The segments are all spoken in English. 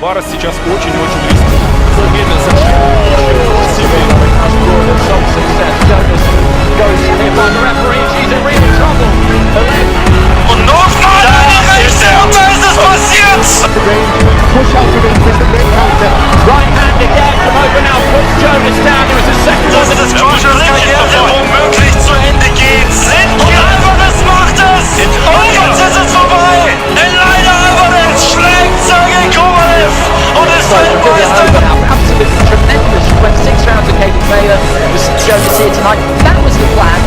Алварес сейчас очень-очень близко. Und nochmal eine rechte, und da ist es passiert! Das ist das Karriere womöglich zu Ende geht. Und Alvarez macht es! Und jetzt ist es vorbei! Clenelo Alvarez schlägt Sergej Kovalev und ist Weltmeister! Absolutely tremendous when 6 rounds of Caden Baylor was shown to see tonight. That was the plan,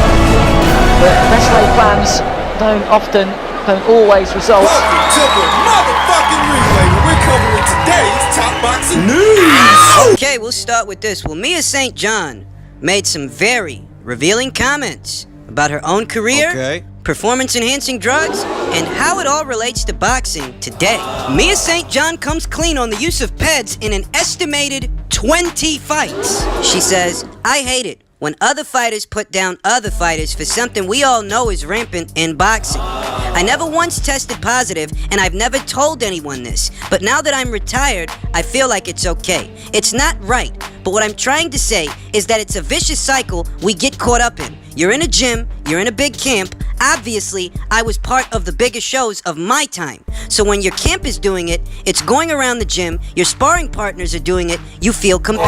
but best laid plans don't always result. Welcome to the motherfucking replay where we're covering today's top boxing news. Okay, we'll start with this. Well, Mia St. John made some very revealing comments about her own career, performance-enhancing drugs, and how it all relates to boxing today. Mia St. John comes clean on the use of PEDS in an estimated 20 fights. She says, "I hate it when other fighters put down other fighters for something we all know is rampant in boxing. I never once tested positive, and I've never told anyone this, but now that I'm retired, I feel like it's okay. It's not right, but what I'm trying to say is that it's a vicious cycle we get caught up in. You're in a gym, you're in a big camp. Obviously, I was part of the biggest shows of my time. So when your camp is doing it, it's going around the gym, your sparring partners are doing it, you feel compelled.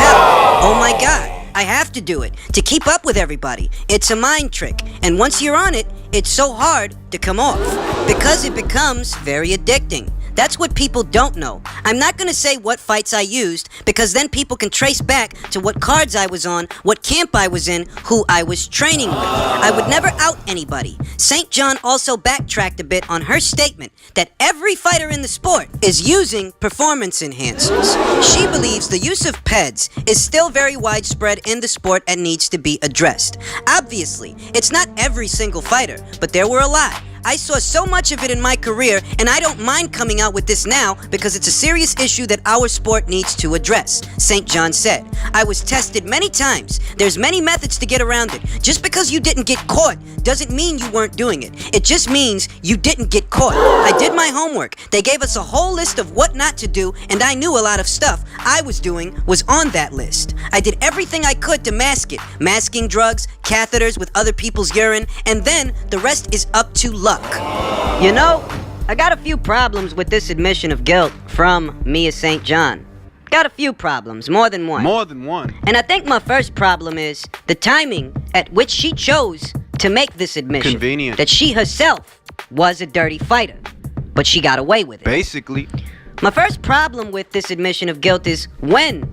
Oh my God. I have to do it to keep up with everybody. It's a mind trick, and once you're on it, it's so hard to come off because it becomes very addicting. That's what people don't know. I'm not gonna say what fights I used because then people can trace back to what cards I was on, what camp I was in, who I was training with. I would never out anybody." St. John also backtracked a bit on her statement that every fighter in the sport is using performance enhancers. She believes the use of PEDS is still very widespread in the sport and needs to be addressed. Obviously, it's not every single fighter, but there were a lot. I saw so much of it in my career, and I don't mind coming out with this now because it's a serious issue that our sport needs to address, St. John said. "I was tested many times. There's many methods to get around it. Just because you didn't get caught doesn't mean you weren't doing it. It just means you didn't get caught. I did my homework. They gave us a whole list of what not to do, and I knew a lot of stuff I was doing was on that list. I did everything I could to mask it. Masking drugs, catheters with other people's urine, and then the rest is up to luck." You know, I got a few problems with this admission of guilt from Mia St. John. Got a few problems, more than one. More than one. And I think my first problem is the timing at which she chose to make this admission. Convenient. That she herself was a dirty fighter, but she got away with it. Basically. My first problem with this admission of guilt is when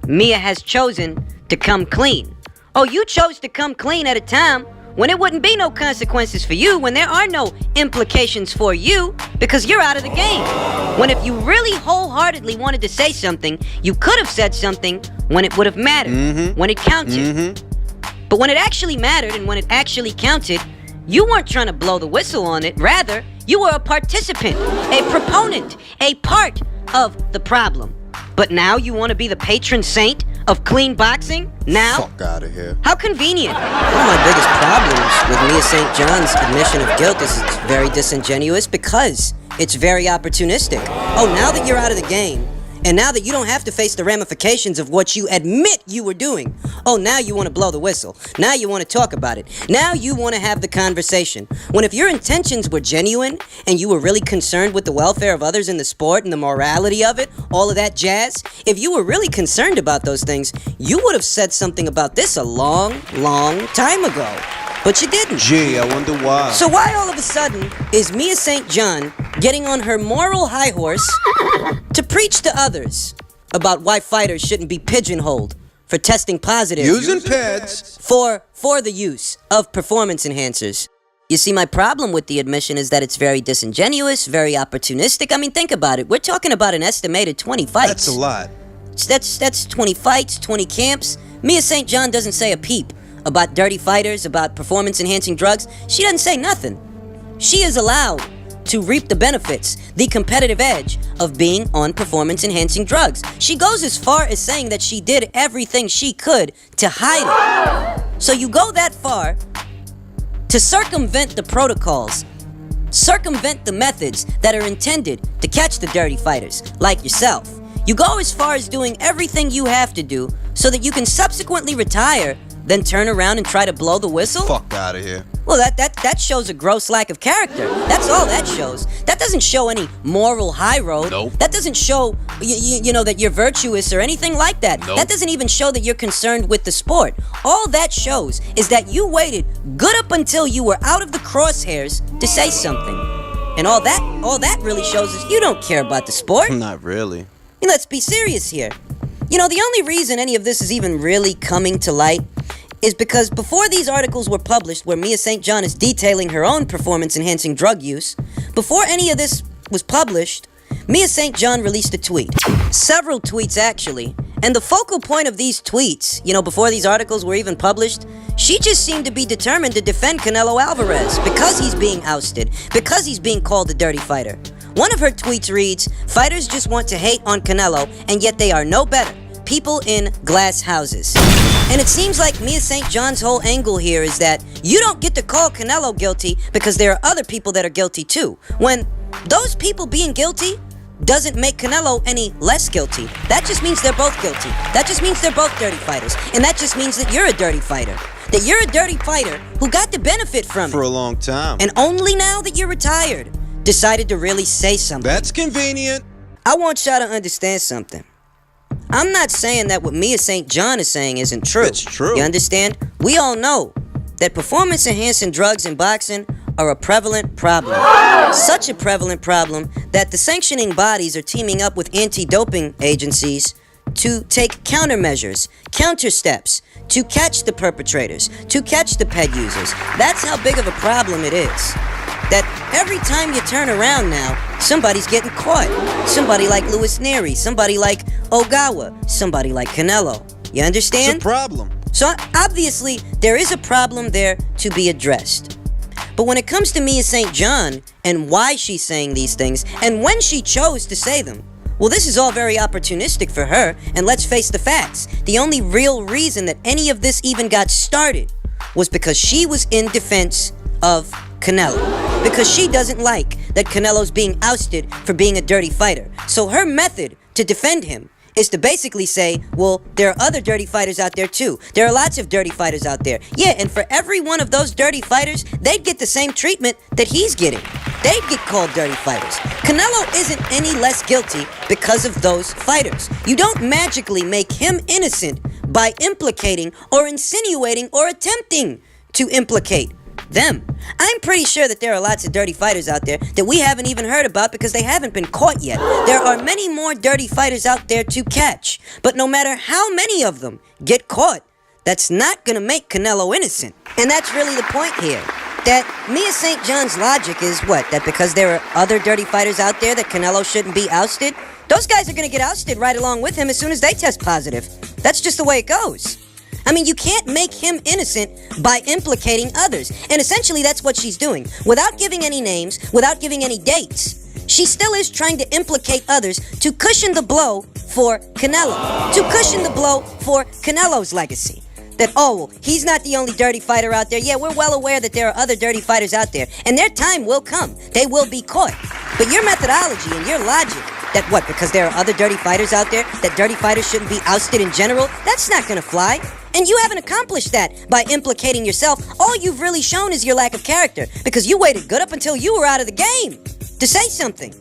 Mia has chosen to come clean. Oh, you chose to come clean at a time when it wouldn't be no consequences for you, when there are no implications for you, because you're out of the game. When if you really wholeheartedly wanted to say something, you could have said something when it would have mattered, when it counted. But when it actually mattered and when it actually counted, you weren't trying to blow the whistle on it. Rather, you were a participant, a proponent, a part of the problem. But now you want to be the patron saint of clean boxing? Now? Fuck out of here. How convenient. One of my biggest problems with Mia St. John's admission of guilt is it's very disingenuous because it's very opportunistic. Oh, now that you're out of the game, and now that you don't have to face the ramifications of what you admit you were doing, oh, now you want to blow the whistle. Now you want to talk about it. Now you want to have the conversation. When if your intentions were genuine and you were really concerned with the welfare of others in the sport and the morality of it, all of that jazz, if you were really concerned about those things, you would have said something about this a long, long time ago. But you didn't. Gee, I wonder why. So why all of a sudden is Mia St. John getting on her moral high horse to preach to others about why fighters shouldn't be pigeonholed for testing positive Using PEDS for the use of performance enhancers? You see, my problem with the admission is that it's very disingenuous, very opportunistic. I mean, think about it. We're talking about an estimated 20 fights. That's a lot. That's 20 fights, 20 camps. Mia St. John doesn't say a peep about dirty fighters, about performance-enhancing drugs. She doesn't say nothing. She is allowed to reap the benefits, the competitive edge of being on performance-enhancing drugs. She goes as far as saying that she did everything she could to hide it. So you go that far to circumvent the protocols, circumvent the methods that are intended to catch the dirty fighters, like yourself. You go as far as doing everything you have to do so that you can subsequently retire, then turn around and try to blow the whistle? Fuck out of here. Well, that shows a gross lack of character. That's all that shows. That doesn't show any moral high road. Nope. That doesn't show, you know, that you're virtuous or anything like that. Nope. That doesn't even show that you're concerned with the sport. All that shows is that you waited good up until you were out of the crosshairs to say something. And all that really shows is you don't care about the sport. Not really. And let's be serious here. You know, the only reason any of this is even really coming to light is because before these articles were published where Mia St. John is detailing her own performance-enhancing drug use, before any of this was published, Mia St. John released a tweet. Several tweets, actually. And the focal point of these tweets, you know, before these articles were even published, she just seemed to be determined to defend Clenelo Alvarez because he's being ousted, because he's being called a dirty fighter. One of her tweets reads, "Fighters just want to hate on Clenelo, and yet they are no better. People in glass houses." And it seems like Mia St. John's whole angle here is that you don't get to call Clenelo guilty because there are other people that are guilty too. When those people being guilty doesn't make Clenelo any less guilty. That just means they're both guilty. That just means they're both dirty fighters. And that just means that you're a dirty fighter. That you're a dirty fighter who got the benefit from For it. a long time. And only now that you're retired, decided to really say something. That's convenient. I want y'all to understand something. I'm not saying that what Mia St. John is saying isn't true. It's true. You understand? We all know that performance-enhancing drugs in boxing are a prevalent problem. Such a prevalent problem that the sanctioning bodies are teaming up with anti-doping agencies to take countermeasures, counter steps, to catch the perpetrators, to catch the PED users. That's how big of a problem it is. That every time you turn around now, somebody's getting caught. Somebody like Louis Neary, somebody like Ogawa, somebody like Clenelo. You understand? It's a problem. So obviously, there is a problem there to be addressed. But when it comes to Mia St. John and why she's saying these things and when she chose to say them, well, this is all very opportunistic for her, and let's face the facts. The only real reason that any of this even got started was because she was in defense of Clenelo. Because she doesn't like that Canelo's being ousted for being a dirty fighter. So her method to defend him is to basically say, well, there are other dirty fighters out there too. There are lots of dirty fighters out there. Yeah, and for every one of those dirty fighters, they'd get the same treatment that he's getting. They'd get called dirty fighters. Canelo isn't any less guilty because of those fighters. You don't magically make him innocent by implicating or insinuating or attempting to implicate them. I'm pretty sure that there are lots of dirty fighters out there that we haven't even heard about because they haven't been caught yet. There are many more dirty fighters out there to catch. But no matter how many of them get caught, that's not gonna make Clenelo innocent. And that's really the point here. That Mia St. John's logic is what? That because there are other dirty fighters out there that Clenelo shouldn't be ousted? Those guys are gonna get ousted right along with him as soon as they test positive. That's just the way it goes. I mean, you can't make him innocent by implicating others. And essentially, that's what she's doing. Without giving any names, without giving any dates, she still is trying to implicate others to cushion the blow for Clenelo. To cushion the blow for Canelo's legacy. That, oh, well, he's not the only dirty fighter out there. Yeah, we're well aware that there are other dirty fighters out there. And their time will come. They will be caught. But your methodology and your logic, that what, because there are other dirty fighters out there, that dirty fighters shouldn't be ousted in general, that's not gonna fly. And you haven't accomplished that by implicating yourself. All you've really shown is your lack of character, because you waited good up until you were out of the game to say something.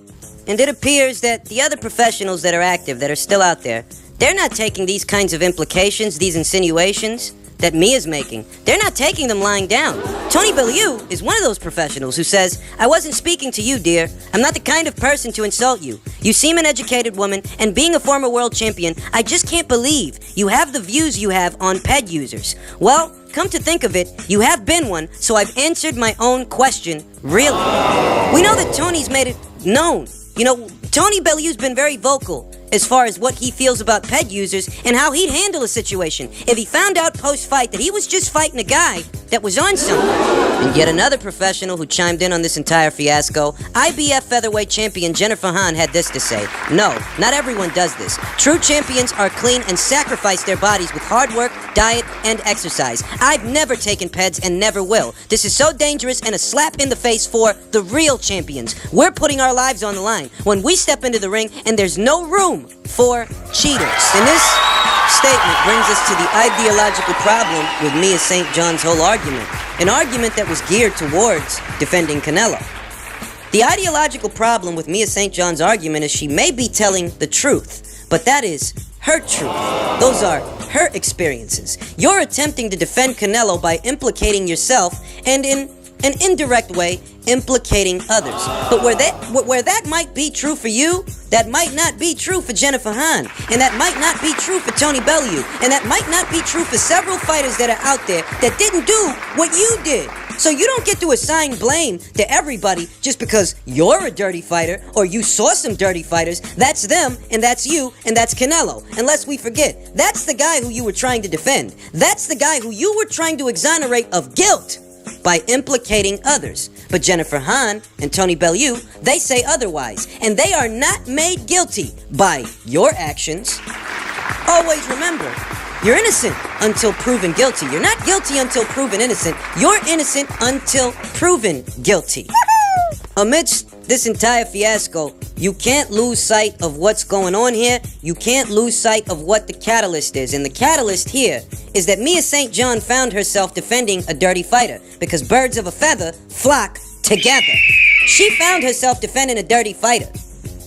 And it appears that the other professionals that are active, that are still out there, they're not taking these kinds of implications, these insinuations that Mia's making. They're not taking them lying down. Tony Bellew is one of those professionals who says, "I wasn't speaking to you, dear. I'm not the kind of person to insult you. You seem an educated woman, and being a former world champion, I just can't believe you have the views you have on PED users. Well, come to think of it, you have been one, so I've answered my own question, really." We know that Tony's made it known. You know, Tony Bellew's been very vocal as far as what he feels about PED users and how he'd handle a situation if he found out post-fight that he was just fighting a guy that was on something. And yet another professional who chimed in on this entire fiasco, IBF featherweight champion Jennifer Hahn had this to say. No, not everyone does this. True champions are clean and sacrifice their bodies with hard work, diet, and exercise. I've never taken PEDS and never will. This is so dangerous and a slap in the face for the real champions. We're putting our lives on the line when we step into the ring and there's no room for cheaters. And this statement brings us to the ideological problem with Mia St. John's whole argument. An argument that was geared towards defending Canelo. The ideological problem with Mia St. John's argument is she may be telling the truth, but that is her truth. Those are her experiences. You're attempting to defend Canelo by implicating yourself and in an indirect way implicating others. But where that might be true for you, that might not be true for Jennifer Hahn, and that might not be true for Tony Bellew, and that might not be true for several fighters that are out there that didn't do what you did. So you don't get to assign blame to everybody just because you're a dirty fighter or you saw some dirty fighters. That's them, and that's you, and that's Canelo. And lest we forget, that's the guy who you were trying to defend. That's the guy who you were trying to exonerate of guilt by implicating others. But Jennifer Hahn and Tony Bellew, they say otherwise, and they are not made guilty by your actions. Always remember, you're innocent until proven guilty. You're not guilty until proven innocent. You're innocent until proven guilty. Amidst this entire fiasco, you can't lose sight of what's going on here. You can't lose sight of what the catalyst is. And the catalyst here is that Mia St. John found herself defending a dirty fighter because birds of a feather flock together. She found herself defending a dirty fighter.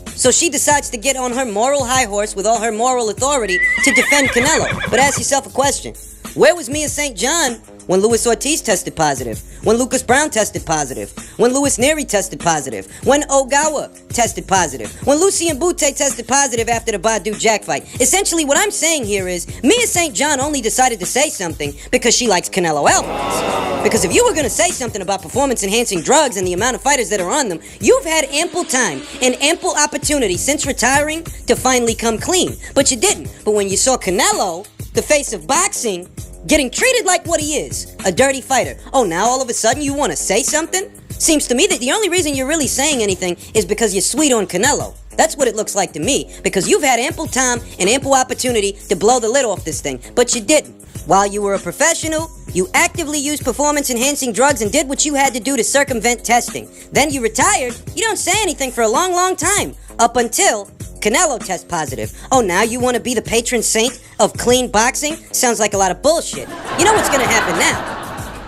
So she decides to get on her moral high horse with all her moral authority to defend Canelo. But ask yourself a question. Where was Mia St. John when Luis Ortiz tested positive? When Lucas Brown tested positive? When Luis Nery tested positive? When Ogawa tested positive? When Lucien Boutte tested positive after the Badu Jack fight? Essentially what I'm saying here is Mia St. John only decided to say something because she likes Clenelo Alvarez. Because if you were going to say something about performance-enhancing drugs and the amount of fighters that are on them, you've had ample time and ample opportunity since retiring to finally come clean. But you didn't. But when you saw Canelo, the face of boxing, getting treated like what he is, a dirty fighter. Oh, now all of a sudden you want to say something? Seems to me that the only reason you're really saying anything is because you're sweet on Canelo. That's what it looks like to me, because you've had ample time and ample opportunity to blow the lid off this thing, but you didn't. While you were a professional, you actively used performance-enhancing drugs and did what you had to do to circumvent testing. Then you retired, you don't say anything for a long, long time, up until Canelo tests positive. Oh, now you want to be the patron saint of clean boxing? Sounds like a lot of bullshit. You know what's going to happen now?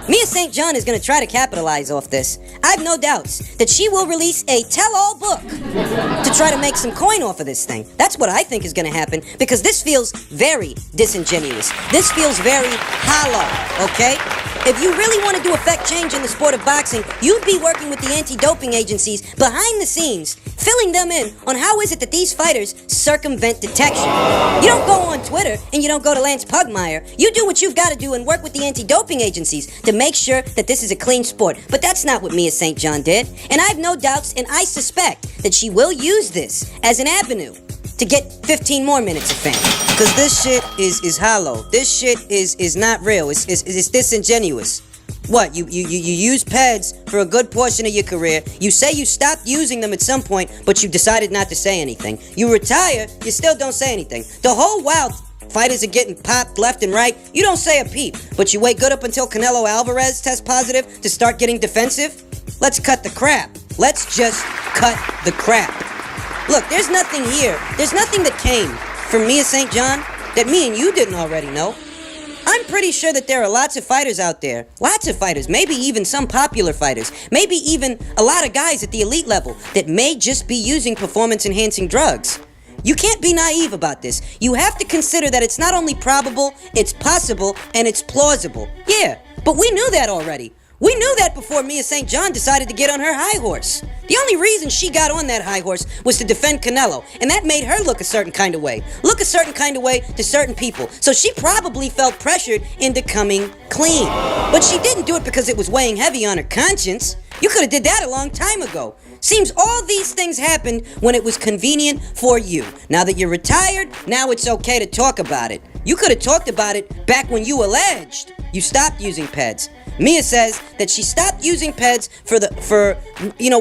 Mia St. John is going to try to capitalize off this. I have no doubts that she will release a tell-all book to try to make some coin off of this thing. That's what I think is going to happen, because this feels very disingenuous. This feels very hollow, okay? If you really wanted to affect change in the sport of boxing, you'd be working with the anti-doping agencies behind the scenes, filling them in on how is it that these fighters circumvent detection. You don't go on Twitter and you don't go to Lance Pugmire. You do what you've got to do and work with the anti-doping agencies to make sure that this is a clean sport. But that's not what Mia St. John did. And I have no doubts, and I suspect that she will use this as an avenue to get 15 more minutes of fame. Because this shit is hollow. This shit is not real. It's disingenuous. What, you use PEDS for a good portion of your career. You say you stopped using them at some point, but you decided not to say anything. You retire, you still don't say anything. The whole while fighters are getting popped left and right, you don't say a peep. But you wait good up until Clenelo Alvarez tests positive to start getting defensive? Let's cut the crap. Let's just cut the crap. Look, there's nothing here. There's nothing that came from Mia St. John that me and you didn't already know. I'm pretty sure that there are lots of fighters out there. Lots of fighters. Maybe even some popular fighters. Maybe even a lot of guys at the elite level that may just be using performance-enhancing drugs. You can't be naive about this. You have to consider that it's not only probable, it's possible, and it's plausible. Yeah, but we knew that already. We knew that before Mia St. John decided to get on her high horse. The only reason she got on that high horse was to defend Canelo, and that made her look a certain kind of way. Look a certain kind of way to certain people. So she probably felt pressured into coming clean. But she didn't do it because it was weighing heavy on her conscience. You could have did that a long time ago. Seems all these things happened when it was convenient for you. Now that you're retired, now it's okay to talk about it. You could have talked about it back when you alleged you stopped using PEDS. Mia says that she stopped using PEDS for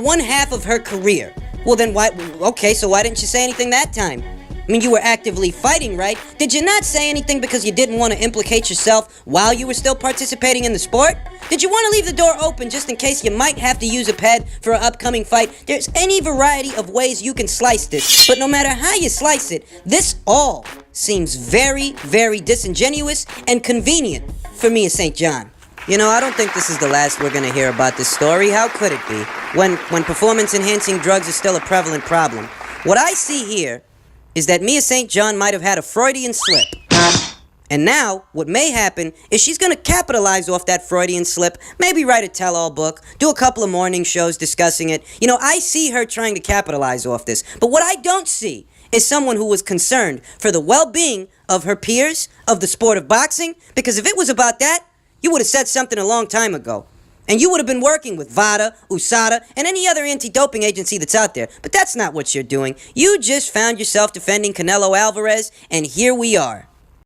one half of her career. Well then why, okay, so why didn't you say anything that time? I mean, you were actively fighting, right? Did you not say anything because you didn't want to implicate yourself while you were still participating in the sport? Did you want to leave the door open just in case you might have to use a ped for an upcoming fight? There's any variety of ways you can slice this, but no matter how you slice it, this all seems very, very disingenuous and convenient for Mia St. John. You know, I don't think this is the last we're gonna hear about this story. How could it be? When performance-enhancing drugs is still a prevalent problem. What I see here is that Mia St. John might have had a Freudian slip. And now, what may happen is she's gonna capitalize off that Freudian slip, maybe write a tell-all book, do a couple of morning shows discussing it. You know, I see her trying to capitalize off this. But what I don't see is someone who was concerned for the well-being of her peers, of the sport of boxing, because if it was about that, you would have said something a long time ago. And you would have been working with VADA, USADA, and any other anti-doping agency that's out there. But that's not what you're doing. You just found yourself defending Clenelo Alvarez, and here we are.